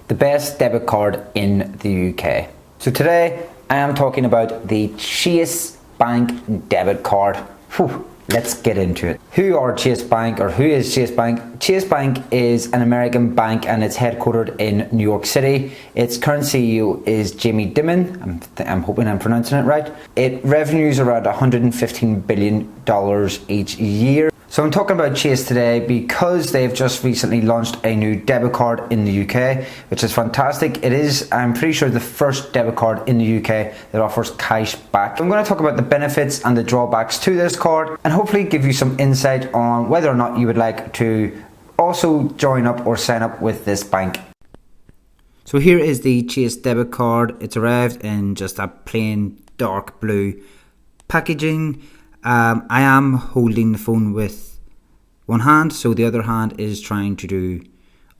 the best debit card in the UK. So today I am talking about the Chase Bank debit card. Whew, let's get into it. Who are Chase Bank, or who is Chase Bank? Chase Bank is an American bank and it's headquartered in New York City. Its current CEO is Jamie Dimon. I'm hoping I'm pronouncing it right. It revenues around $115 billion each year. So I'm talking about Chase today because they've just recently launched a new debit card in the UK, which is fantastic. It is, I'm pretty sure, the first debit card in the UK that offers cash back. I'm going to talk about the benefits and the drawbacks to this card and hopefully give you some insight on whether or not you would like to also join up or sign up with this bank. So here is the Chase debit card. It's arrived in just a plain dark blue packaging. I am holding the phone with one hand, so the other hand is trying to do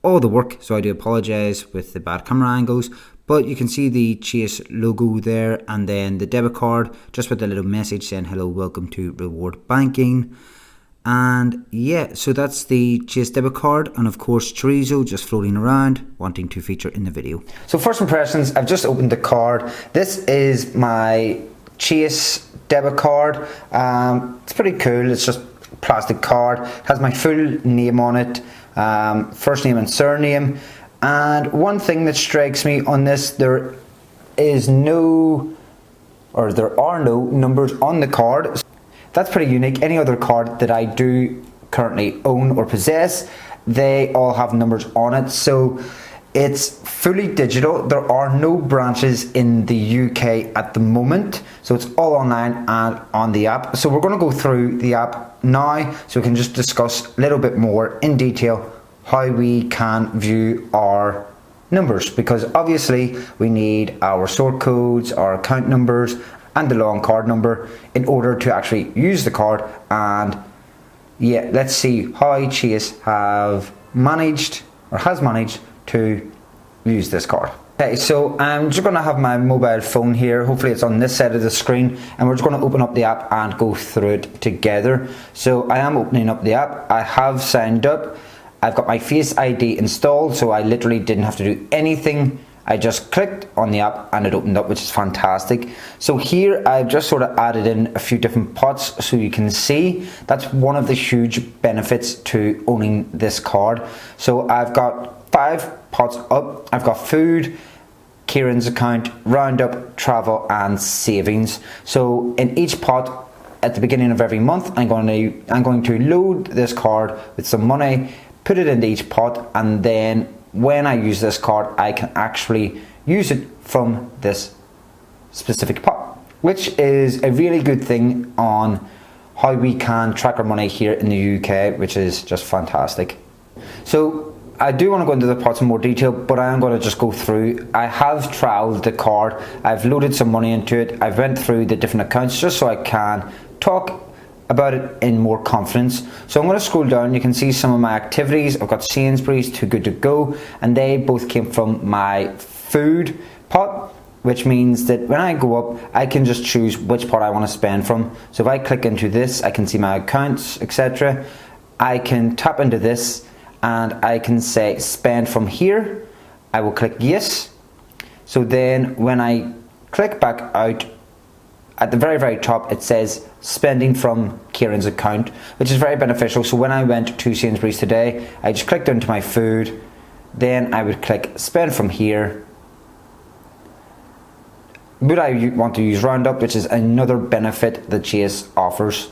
all the work, so I do apologise with the bad camera angles, but you can see the Chase logo there and then the debit card just with a little message saying hello, welcome to Reward Banking. And yeah, so that's the Chase debit card, and of course Chorizo just floating around wanting to feature in the video. So first impressions, I've just opened the card. This is my Chase debit card. It's pretty cool. It's just a plastic card. It has my full name on it, first name and surname. And one thing that strikes me on this, there are no numbers on the card. That's pretty unique. Any other card that I do currently own or possess, they all have numbers on it. So it's fully digital. There are no branches in the UK at the moment, so it's all online and on the app. So we're going to go through the app now so we can just discuss a little bit more in detail how we can view our numbers, because obviously we need our sort codes, our account numbers and the long card number in order to actually use the card. And yeah, let's see how Chase has managed to use this card. Okay, so I'm just going to have my mobile phone here. Hopefully it's on this side of the screen, and we're just going to open up the app and go through it together. So I am opening up the app. I have signed up. I've got my Face ID installed, so I literally didn't have to do anything. I just clicked on the app and it opened up, which is fantastic. So here I've just sort of added in a few different pots so you can see. That's one of the huge benefits to owning this card. So I've got 5 pots up. I've got food, Kieran's account, roundup, travel and savings. So in each pot at the beginning of every month, I'm going to load this card with some money, put it into each pot, and then when I use this card I can actually use it from this specific pot, which is a really good thing on how we can track our money here in the UK, which is just fantastic. So I do want to go into the pots in more detail, but I am going to just go through. I have trialed the card, I've loaded some money into it, I've went through the different accounts just so I can talk about it in more confidence. So I'm going to scroll down. You can see some of my activities. I've got Sainsbury's, Too Good To Go, and they both came from my food pot, which means that when I go up I can just choose which pot I want to spend from. So if I click into this, I can see my accounts, etc. I can tap into this and I can say spend from here. I will click yes. So then when I click back out, at the very top it says spending from Kieran's account, which is very beneficial. So when I went to Sainsbury's today, I just clicked into my food, then I would click spend from here. Would I want to use roundup, which is another benefit that Chase offers.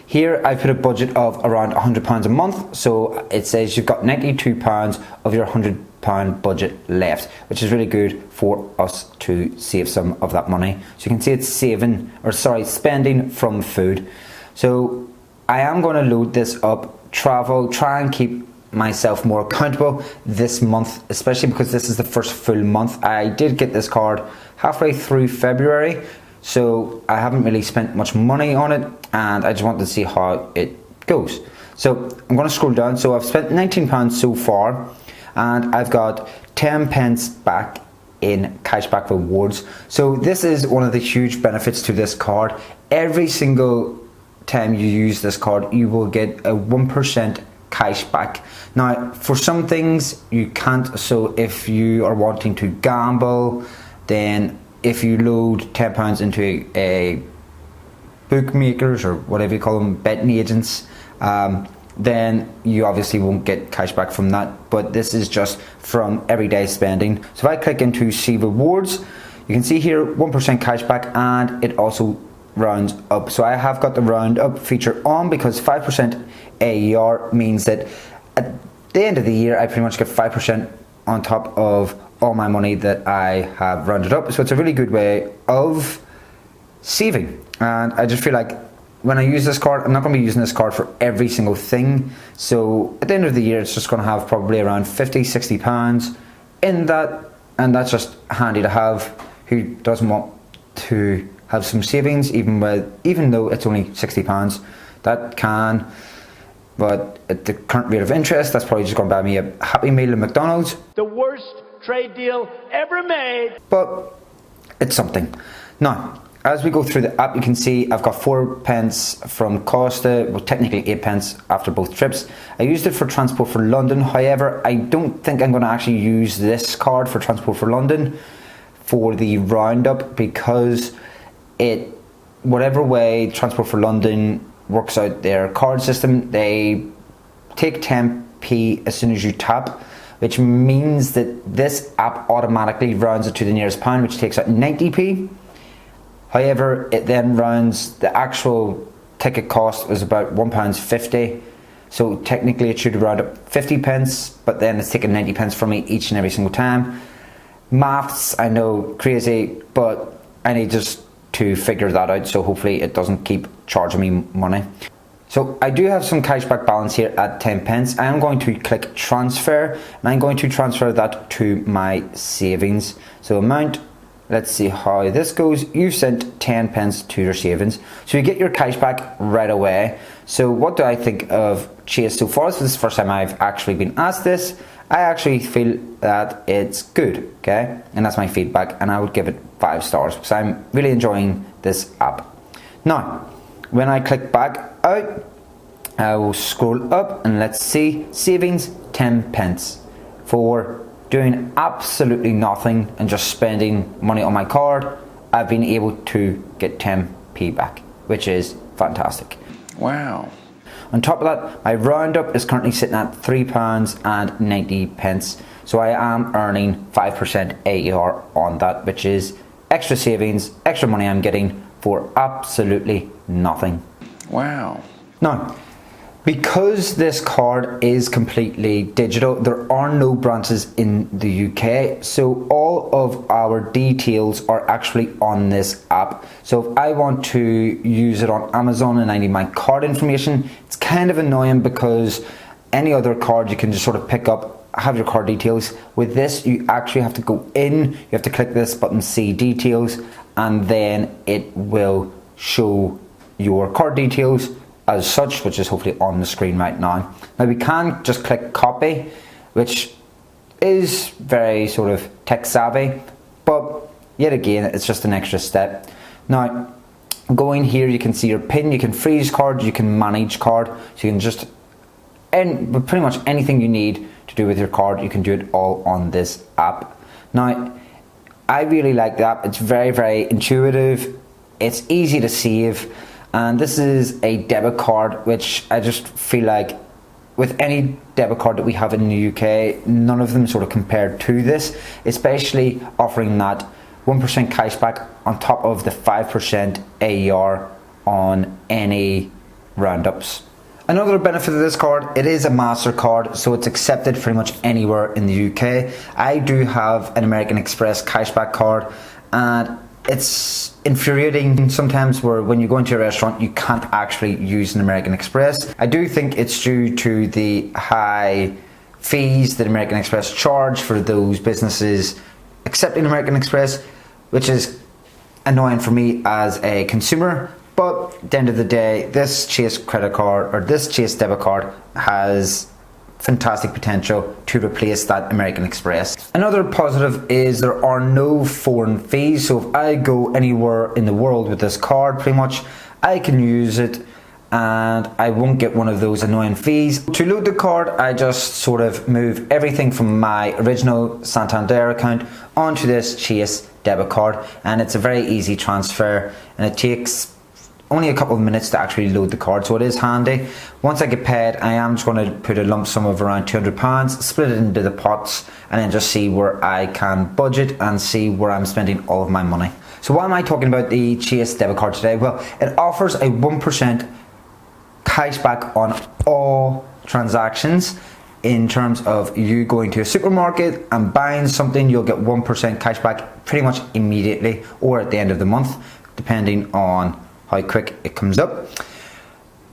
Here I put a budget of around £100 a month, so it says you've got £92 of your £100 budget left, which is really good for us to save some of that money. So you can see it's spending from food. So I am going to load this up, travel, try and keep myself more accountable this month, especially because this is the first full month. I did get this card halfway through February, so I haven't really spent much money on it, and I just want to see how it goes. So I'm going to scroll down. So I've spent £19 so far, and I've got 10 pence back in cashback rewards. So this is one of the huge benefits to this card. Every single time you use this card, you will get a 1% cashback. Now, for some things you can't. So if you are wanting to gamble, then if you load £10 into a bookmakers or whatever you call them, betting agents, then you obviously won't get cashback from that. But this is just from everyday spending. So if I click into see rewards, you can see here 1% cashback, and it also rounds up. So I have got the round up feature on because 5% AER means that at the end of the year I pretty much get 5% on top of all my money that I have rounded up. So it's a really good way of saving, and I just feel like when I use this card, I'm not going to be using this card for every single thing. So at the end of the year it's just going to have probably around 50-60 pounds in that, and that's just handy to have. Who doesn't want to have some savings, even though it's only 60 pounds? That can, but at the current rate of interest, that's probably just going to buy me a Happy Meal at McDonald's. The worst trade deal ever made. But it's something. Now, as we go through the app, you can see I've got 4 pence from Costa, well technically 8 pence after both trips. I used it for Transport for London. However, I don't think I'm going to actually use this card for Transport for London for the roundup, because whatever way Transport for London works out their card system, they take 10p as soon as you tap, which means that this app automatically rounds it to the nearest pound, which takes out 90p. However, it then rounds, the actual ticket cost was about £1.50, so technically it should round up 50 pence, but then it's taking 90 pence from me each and every single time. Maths, I know, crazy, but I need just to figure that out, so hopefully it doesn't keep charging me money. So I do have some cashback balance here at 10 pence. I am going to click transfer, and I'm going to transfer that to my savings. So amount, let's see how this goes. You've sent 10 pence to your savings, so you get your cashback right away. So what do I think of Chase so far? So this is the first time I've actually been asked this. I actually feel that it's good, okay? And that's my feedback, and I would give it 5 stars because I'm really enjoying this app. Now, when I click back out, I will scroll up and let's see, savings 10 pence for doing absolutely nothing and just spending money on my card. I've been able to get 10p back, which is fantastic. Wow. On top of that, my roundup is currently sitting at £3.90, so I am earning 5% AER on that, which is extra savings, extra money I'm getting for absolutely nothing. Wow. Now, because this card is completely digital, there are no branches in the UK, so all of our details are actually on this app. So if I want to use it on Amazon and I need my card information, it's kind of annoying because any other card you can just sort of pick up, have your card details. With this, you actually have to go in, you have to click this button, see details, and then it will show your card details as such, which is hopefully on the screen right now. Now we can just click copy, which is very sort of tech savvy, but yet again it's just an extra step. Now going here, you can see your PIN, you can freeze card, you can manage card, so you can just pretty much anything you need to do with your card, you can do it all on this app. Now I really like the app. It's very, very intuitive, it's easy to save. And this is a debit card, which I just feel like with any debit card that we have in the UK, none of them sort of compared to this, especially offering that 1% cashback on top of the 5% AER on any roundups. Another benefit of this card, it is a MasterCard, so it's accepted pretty much anywhere in the UK. I do have an American Express cashback card, and it's infuriating sometimes where when you go into a restaurant you can't actually use an American Express. I do think it's due to the high fees that American Express charge for those businesses accepting American Express, which is annoying for me as a consumer. But at the end of the day, this Chase credit card or this Chase debit card has fantastic potential to replace that American Express. Another positive is there are no foreign fees, so if I go anywhere in the world with this card, pretty much I can use it and I won't get one of those annoying fees. To load the card, I just sort of move everything from my original Santander account onto this Chase debit card, and it's a very easy transfer, and it takes only a couple of minutes to actually load the card, so it is handy. Once I get paid, I am just going to put a lump sum of around £200, split it into the pots, and then just see where I can budget and see where I'm spending all of my money. So why am I talking about the Chase debit card today? Well, it offers a 1% cashback on all transactions. In terms of you going to a supermarket and buying something, you'll get 1% cashback pretty much immediately or at the end of the month, depending on how quick it comes up.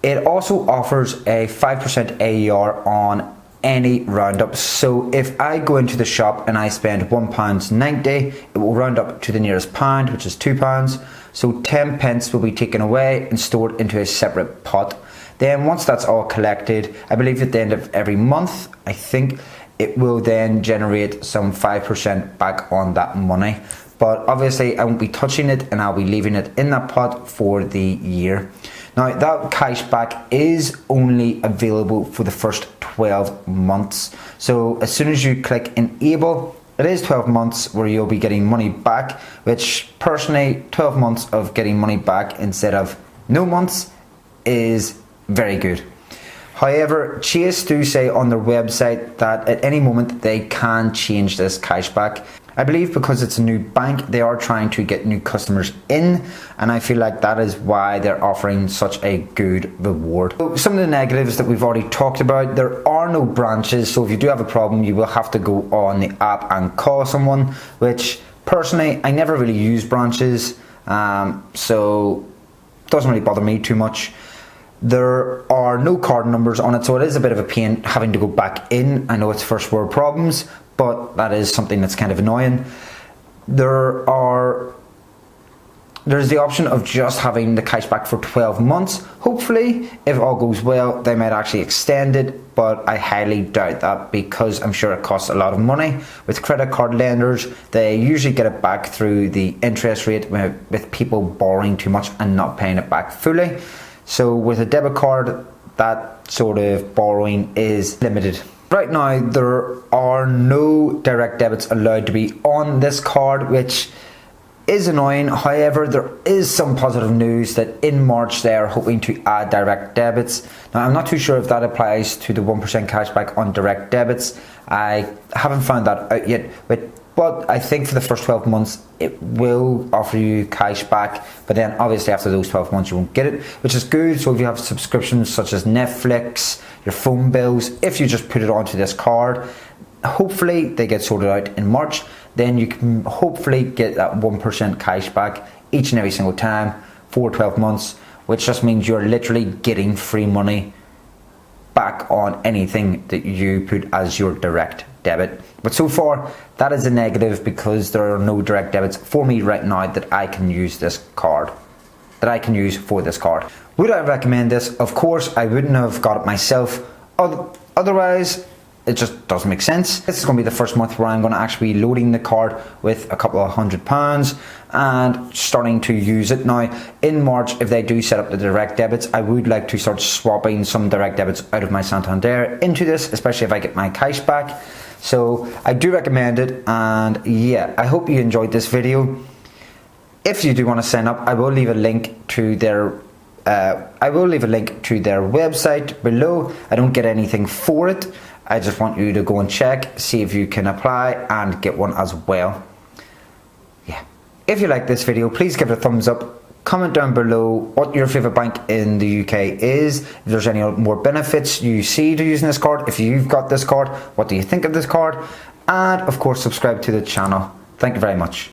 It also offers a 5% AER on any roundup. So if I go into the shop and I spend £1.90, it will round up to the nearest pound, which is £2. So 10 pence will be taken away and stored into a separate pot. Then once that's all collected, I believe at the end of every month, I think it will then generate some 5% back on that money. But obviously I won't be touching it, and I'll be leaving it in that pot for the year. Now that cashback is only available for the first 12 months. So as soon as you click enable, it is 12 months where you'll be getting money back, which personally 12 months of getting money back instead of no months is very good. However, Chase do say on their website that at any moment they can change this cashback. I believe because it's a new bank, they are trying to get new customers in, and I feel like that is why they're offering such a good reward. So some of the negatives that we've already talked about, there are no branches, so if you do have a problem, you will have to go on the app and call someone, which personally, I never really use branches, so it doesn't really bother me too much. There are no card numbers on it, so it is a bit of a pain having to go back in. I know it's first world problems, but that is something that's kind of annoying. There's the option of just having the cashback for 12 months. Hopefully, if all goes well, they might actually extend it, but I highly doubt that because I'm sure it costs a lot of money. With credit card lenders, they usually get it back through the interest rate with people borrowing too much and not paying it back fully. So with a debit card, that sort of borrowing is limited. Right now, there are no direct debits allowed to be on this card, which is annoying. However, there is some positive news that in March they are hoping to add direct debits. Now, I'm not too sure if that applies to the 1% cashback on direct debits. I haven't found that out yet, but I think for the first 12 months it will offer you cash back, but then obviously after those 12 months you won't get it, which is good. So if you have subscriptions such as Netflix, your phone bills, if you just put it onto this card, hopefully they get sorted out in March, then you can hopefully get that 1% cash back each and every single time for 12 months, which just means you're literally getting free money back on anything that you put as your direct debit. But so far that is a negative because there are no direct debits for me right now that I can use this card, that I can use for this card. Would I recommend this? Of course I wouldn't have got it myself, otherwise it just doesn't make sense. This is going to be the first month where I'm going to actually be loading the card with a couple of £100 and starting to use it. Now in March, if they do set up the direct debits, I would like to start swapping some direct debits out of my Santander into this, especially if I get my cash back. So I do recommend it, and yeah, I hope you enjoyed this video. If you do want to sign up, I will leave a link to their website below. I don't get anything for it. I just want you to go and check, see if you can apply and get one as well. Yeah. If you like this video, please give it a thumbs up. Comment down below what your favourite bank in the UK is. If there's any more benefits you see to using this card. If you've got this card, what do you think of this card? And of course, subscribe to the channel. Thank you very much.